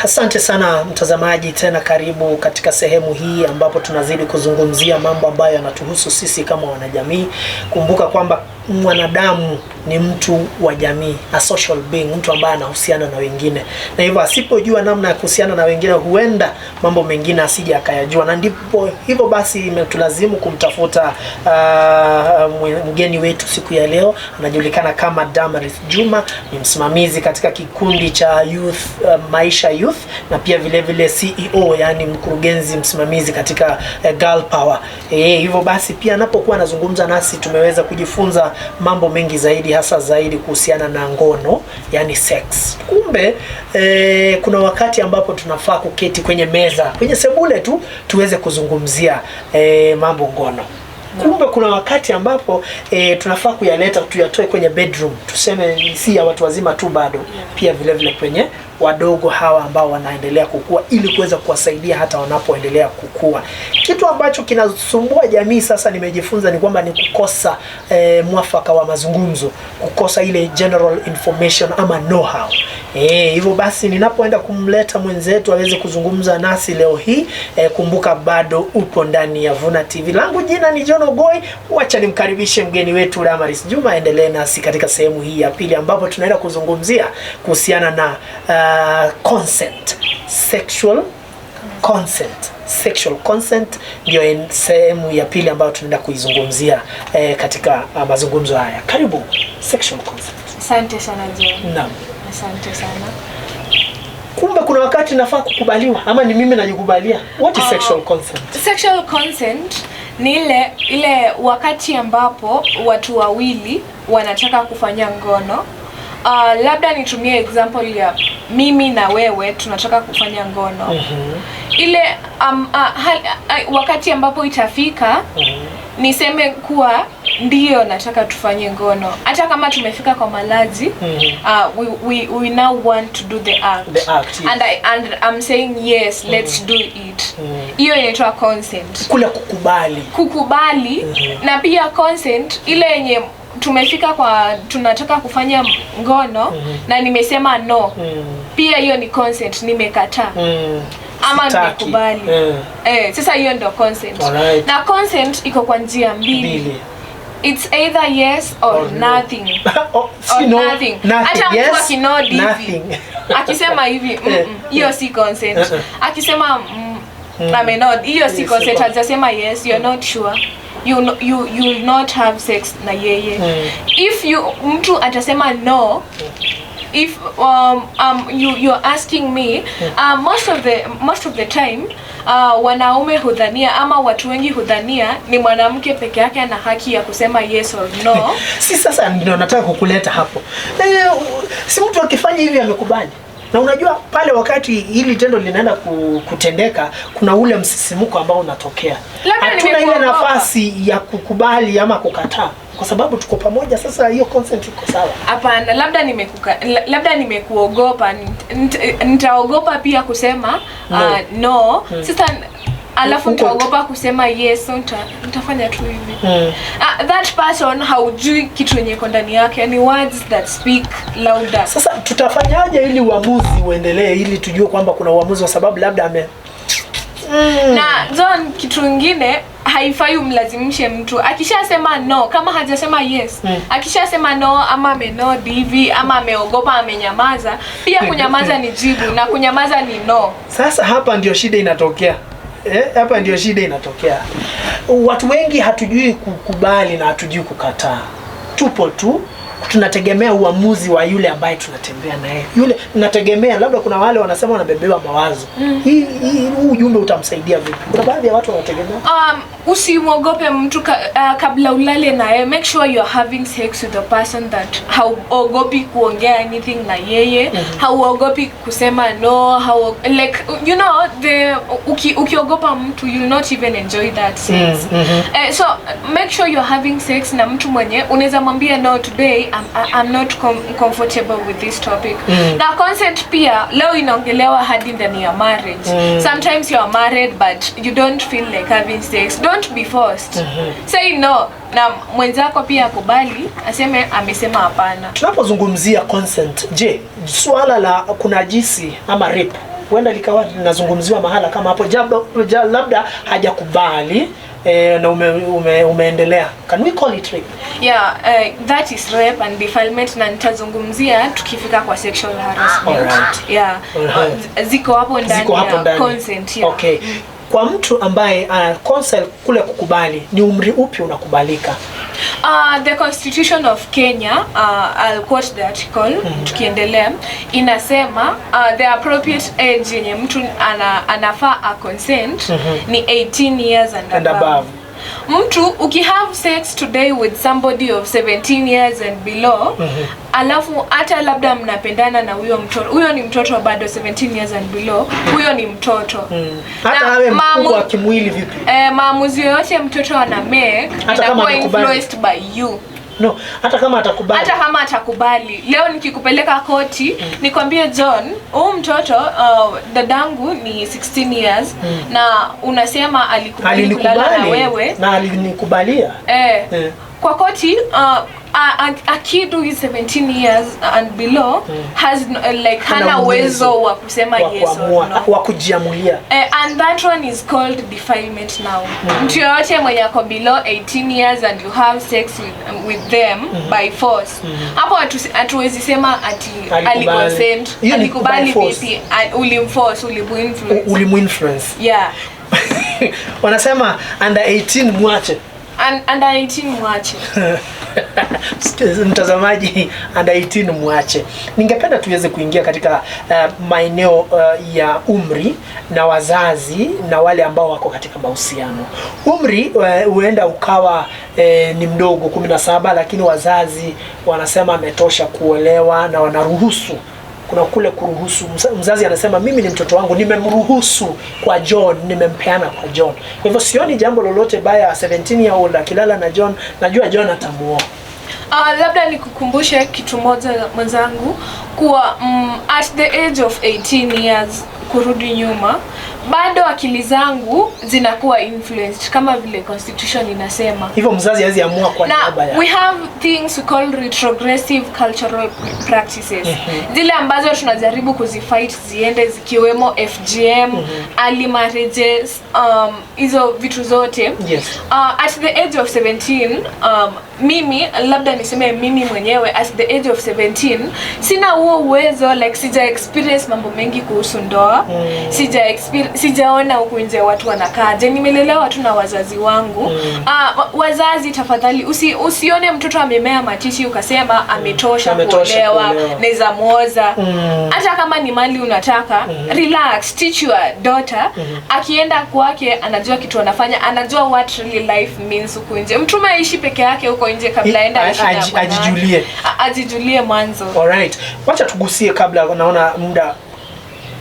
Asante sana mtazamaji, tena karibu katika sehemu hii ambapo tunazidi kuzungumzia mambo ambayo yanatuhusu sisi kama wanajamii. Kumbuka kwamba mwanadamu ni mtu wa jamii, a social being, mtu ambaye anahusiana na wengine. Na hivyo asipojua namna ya kuhusiana na wengine, huenda mambo mengine asije akayajua. Na ndipo hivyo basi imetulazimu kumtafuta mgeni wetu siku ya leo. Anajulikana kama Damaris Juma, ni msimamizi katika kikundi cha Youth Maisha Youth, na pia vile vile CEO, yani mkurugenzi msimamizi katika Girl Power. Hivyo basi pia anapokuwa anazungumza nasi tumeweza kujifunza mambo mengi zaidi, hasa zaidi kuhusiana na ngono, yani sex. Kumbe kuna wakati ambapo tunafaa kuketi kwenye meza, kwenye sebule tu tuweze kuzungumzia mambo ngono. Kumbe kuna wakati ambapo tunafaa kuyaleta tuyatoe kwenye bedroom, tuseme si ya watu wazima tu bado, pia vile vile kwenye wadogo hawa ambao wanaendelea kukua, ili kuweza kuwasaidia hata wanapoendelea kukua. Kitu ambacho kinasumbua jamii sasa nimejifunza ni kwamba ni kukosa mwafaka wa mazungumzo, kukosa ile general information ama know-how. Hivyo basi ninapoenda kumleta mwenzetu aweze kuzungumza nasi leo hii, kumbuka bado upo ndani ya Vuna TV. Langu jina ni John Ogoi. Wacha nimkaribishe mgeni wetu Damaris Juma, endelee nasi katika sehemu hii ya pili ambapo tunaenda kuzungumzia kuhusiana na consent, sexual consent ndio sehemu ya pili ambayo tunaenda kuizungumzia katika mazungumzo haya. Karibu. Sexual consent. Asante sana John. Naam. Asante sana. Kumbe kuna wakati nafaa kukubaliwa ama ni mimi najikubalia? What is sexual consent? Sexual consent ni ile wakati ambapo watu wawili wanataka kufanya ngono. Labda nitumie example ya mimi na wewe tunataka kufanya ngono. Ile wakati ambapo itafika niseme kuwa ndio nataka tufanye ngono, hata kama tumefika kwa malazi, we now want to do the act, yes. and I'm saying yes, let's do it. Hiyo inaitwa consent, kule kukubali. Na pia consent ile yenye tumefika kwa tunataka kufanya ngono na nimesema no, pia hiyo ni consent, nimekataa ama nimekubali. Sasa hiyo ndio consent. Alright. Na consent iko kwa njia mbili. It's either yes or nothing. Nothing. Hata mtu akinodi hivi, akisema hivi, hiyo si consent. Akisema amenod, hiyo si consent. Hajasema yes, you're not sure. You will not have sex na yeye. If mtu atasema no, if you're asking me, most of the time wanaume hudhania ama watu wengi hudhania ni mwanamke peke yake ana haki ya kusema yes or no. Si sasa ndio nataka kukuleta hapo. Si mtu akifanya hivi amekubali. Na unajua pale wakati hili tendo linaenda kutendeka, kuna ule msisimuko ambao unatokea. Hatuna ile nafasi ya kukubali ama kukataa, kwa sababu tuko pamoja. Sasa hiyo consent iko sawa. Hapana, labda nimekuogopa, nitaogopa pia kusema no. Sasa alafu nitaogopa kusema yes, so nitafanya tu hivi. That person haujui kitu yenye iko ndani yake, ni words that speak louder. Sasa tutafanyaje ili uamuzi uendelee, ili tujue kwamba kuna uamuzi, kwa sababu labda na John, kitu kingine haifai umlazimishe mtu. Akishasema no, kama hajasema yes, akishasema no ama amenodi hivi ama ameogopa amenyamaza, pia kunyamaza ni jibu na kunyamaza ni no. Sasa hapa ndio shida inatokea. Hapa ndio shida inatokea. Watu wengi hatujui kukubali na hatujui kukataa. Tupo tu tunategemea uamuzi wa yule ambaye tunatembea naye. Yule tunategemea, labda kuna wale wanasema wanabebewa mawazo. Hii ujumbe utamsaidia vipi? Kuna baadhi ya watu wanategemea. Usimwogope mtu kabla ulale naye. Make sure you're having sex with the person that hauogopi kuongea anything na yeye. Hauogopi kusema no, like you know, ukiogopa mtu you'll not even enjoy that sex. So make sure you're having sex na mtu mwenye unaweza mwambia no, today I'm not comfortable with this topic. Na consent pia leo inaongelewa hadi ndani ya marriage. Sometimes you are married but you don't feel like having sex. Don't be forced. Say no. Na mwenzako pia akubali, aseme amesema hapana. Tunapozungumzia consent, je, swala la kunajisi ama rape huenda likawa linazungumziwa mahala kama hapo, labda hajakubali na umeendelea. Can we call it rape? Yeah, that is rape and defilement, na nitazungumzia tukifika kwa sexual harassment. Alright. Yeah. Ziko hapo ndani ya consent. Yeah. Okay. Kwa mtu ambaye consent kule kukubali, ni umri upi unakubalika? The Constitution of Kenya, I'll quote the article, tukiendelea, inasema the appropriate age yenye mtu anafaa a consent ni 18 years and above. Mtu ukihave sex today with somebody of 17 years and below, alafu hata labda mnapendana na huyo mtoto, huyo ni mtoto bado 17 years and below, huyo ni mtoto. Hata awe mkubwa kimwili vipi? Maamuzi yote mtoto ana make inakuwa influenced by you. No, hata kama atakubali. Hata kama atakubali. Leo nikikupeleka koti, nikwambie John, huyu mtoto dadangu ni 16 years na unasema alikubali kulala na wewe na alinikubalia. Kwa koti a kid who is 17 years and below has hana uwezo wa kusema yes or no, wa kujiamulia. And that one is called defilement now. Mtu yote mwenye ako below 18 years and you have sex with them by force, hapo hatuwezi sema ati aliconsent, alikubali vipi, ulimforce, ulimuinfluence. Yeah. Wanasema under 18 mwache. Under 18 mwache. Mtazamaji, under 18 mwache. Ningependa tuweze kuingia katika maeneo ya umri na wazazi na wale ambao wako katika mahusiano. Umri huenda ukawa ni mdogo 17, lakini wazazi wanasema ametosha kuolewa na wanaruhusu. Kuna kule kuruhusu, mzazi anasema mimi ni mtoto wangu nimemruhusu kwa John, nimempeana kwa John. Kwa hivyo sioni jambo lolote baya 17 year old akilala na John, najua John atamuoa. Labda nikukumbushe kitu moja mwenzangu, kuwa at the age of 18 years kurudi nyuma, bado akili zangu zinakuwa influenced kama vile constitution inasema. Hivyo mzazi hawezi amua kwa niaba ya. We have things we call retrogressive cultural practices. Zile ambazo tunajaribu kuzifight ziende, zikiwemo FGM, early marriages, hizo vitu zote. Yes. At the age of 17, mimi labda niseme mimi mwenyewe at the age of 17 sina huo uwezo, sija experience mambo mengi kuhusu ndoa. Sijaona huko nje watu wanakaje. Nimelelewa tu na wazazi wangu. Wazazi tafadhali usione mtoto amemea matiti ukasema ametosha kuolewa, naweza muoza. Hata kama ni mali unataka, relax, teach your daughter. Akienda kwake anajua kitu anafanya, anajua what really life means huko nje. Mtu aishi peke yake huko nje kabla aenda ajijulie mwanzo. Alright. Wacha tugusie kabla, naona muda.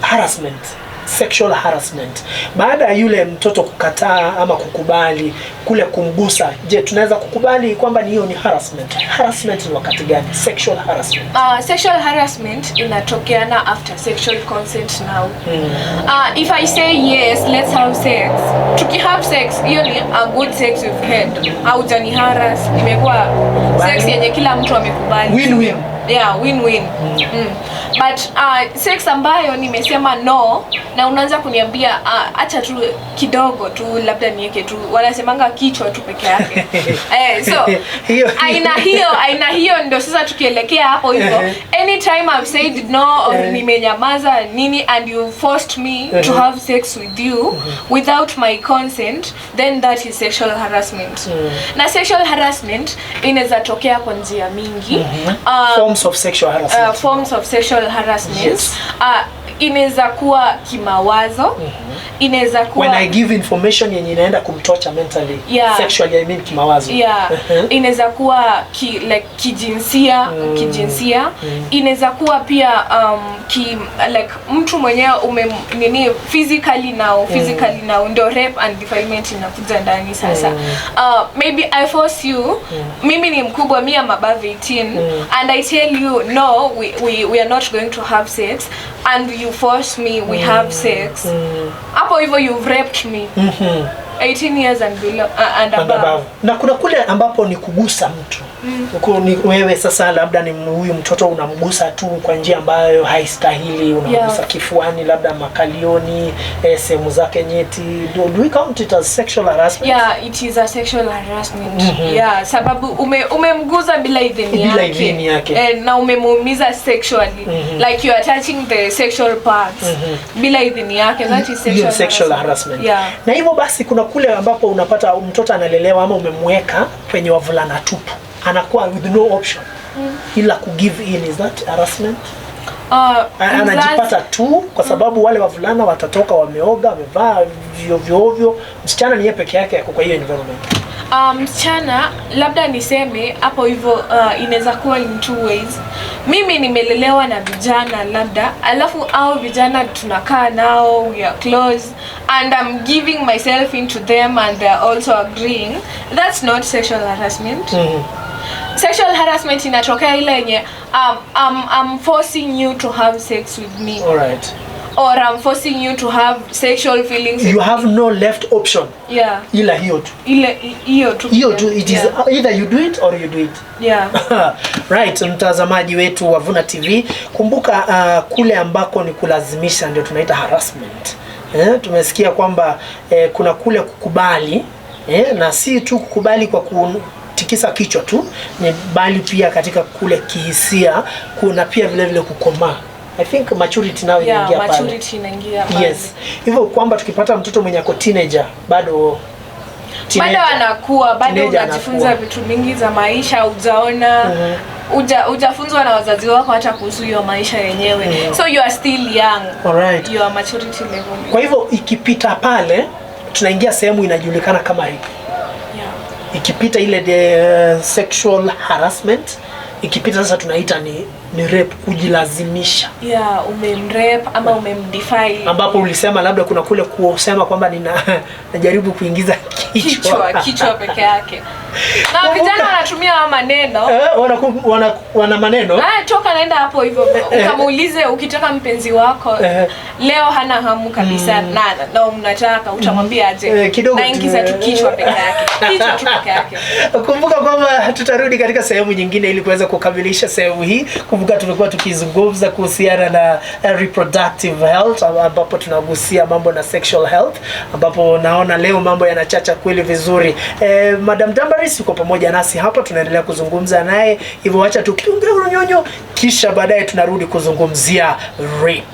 Harassment, sexual harassment. Baada ya yule mtoto kukataa ama kukubali kule kumgusa, je, tunaweza kukubali kwamba ni hiyo ni harassment? Harassment ni wakati gani? Sexual harassment. Sexual harassment inatokeana after sexual consent now. If I say yes, let's have sex. Tuki have sex, hiyo ni a good sex we've had. Haujani harass, imekuwa sex yenye kila mtu amekubali. Win-win. Yeah, win-win. But sex ambayo nimesema no na unaanza kuniambia acha tu kidogo tu, labda niweke tu, wanasemanga kichwa tu peke yake. So aina hiyo ndio sasa tukielekea hapo hivyo. Anytime I've said no or nimenyamaza nini and you forced me to have sex with you without my consent, then that is sexual harassment. Na sexual harassment inaweza tokea kwa njia mingi. Forms of sexual harassment. Forms of sexual harassment. Yes. Inaweza kuwa kimawazo, inaweza kuwa when I give information yenye inaenda kumtocha mentally, sexually, I mean kimawazo. Inaweza kuwa kijinsia, inaweza kuwa pia mtu mwenyewe physically now ndo rape and defilement inakuja ndani sasa. Maybe I force you, mimi ni mkubwa, mimi am above 18, and I tell you no, we are not going to have sex, and you force me, we have sex. Hapo hivyo you've raped me. 18 years and below and above. Na kuna kule ambapo ni kugusa mtu. Ni wewe sasa labda ni huyu mtoto unamgusa tu kwa njia ambayo haistahili, unamgusa kifuani, labda makalioni, sehemu zake nyeti. Do we count it as sexual harassment? Yeah, it is a sexual harassment. Yeah, sababu umemguza bila idhini yake. Na umemuumiza sexually. Like you are touching the sexual parts bila idhini yake. That is sexual harassment. Yeah. Na hivyo basi kuna kule ambapo unapata mtoto analelewa ama umemweka kwenye wavulana tupu, anakuwa with no option ila kugive in. Is that harassment? Anajipata tu kwa sababu wale wavulana watatoka wameoga, wamevaa ovyo, msichana ni yeye peke yake kwa hiyo environment. Msichana labda niseme hapo hivyo, inaweza kuwa in two ways. Mimi nimelelewa na vijana labda, alafu au vijana tunakaa nao, we are close and I'm giving myself into them and they are also agreeing. That's not sexual harassment. Sexual harassment inatokea ile yenye I'm forcing you to have sex with me. All right. Or I'm forcing you to have sexual feelings. You have no left option. Yeah. Ila hiyo tu. Hiyo tu. It is either you do it or you do it. Yeah. Right, mtazamaji wetu wa Vuna TV, kumbuka kule ambako ni kulazimisha ndio tunaita harassment. Tumesikia kwamba kuna kule kukubali, na si tu kukubali kwa tikisa kichwa tu, ni bali pia katika kule kihisia, kuna pia vile kukomaa. I think maturity now inaingia pale. Maturity inaingia pale. Yes. Hivyo kwamba tukipata mtoto mwenye ako teenager, bado anakuwa, bado unajifunza vitu mingi za maisha, hujaona hujafunzwa na wazazi wako hata kuhusu hiyo maisha yenyewe. So you are still young. Alright. Your maturity level. Kwa hivyo ikipita pale tunaingia sehemu inajulikana kama rape. Yeah. Ikipita ile sexual harassment, ikipita sasa tunaita ni rape, kujilazimisha. Yeah, umemrape ama umemdefile. Ambapo ulisema labda kuna kule kusema kwamba najaribu kuingiza kichwa peke yake. Na vijana wanatumia maneno. Wana maneno. Toka naenda hapo hivyo. Ukamuulize ukitaka mpenzi wako leo hana hamu kabisa na unataka, utamwambia aje? Naingiza tu kichwa peke yake. Kichwa tu peke yake. Kumbuka kwamba tutarudi katika sehemu nyingine ili kuweza kukamilisha sehemu hii. Kumbuka tumekuwa tukizungumza kuhusiana na reproductive health, ambapo tunagusia mambo na sexual health, ambapo naona leo mambo yanachacha kweli vizuri. Madam Dambaris yuko pamoja nasi hapa, tunaendelea kuzungumza naye. Hivyo acha tukiongea unyonyo, kisha baadaye tunarudi kuzungumzia rape.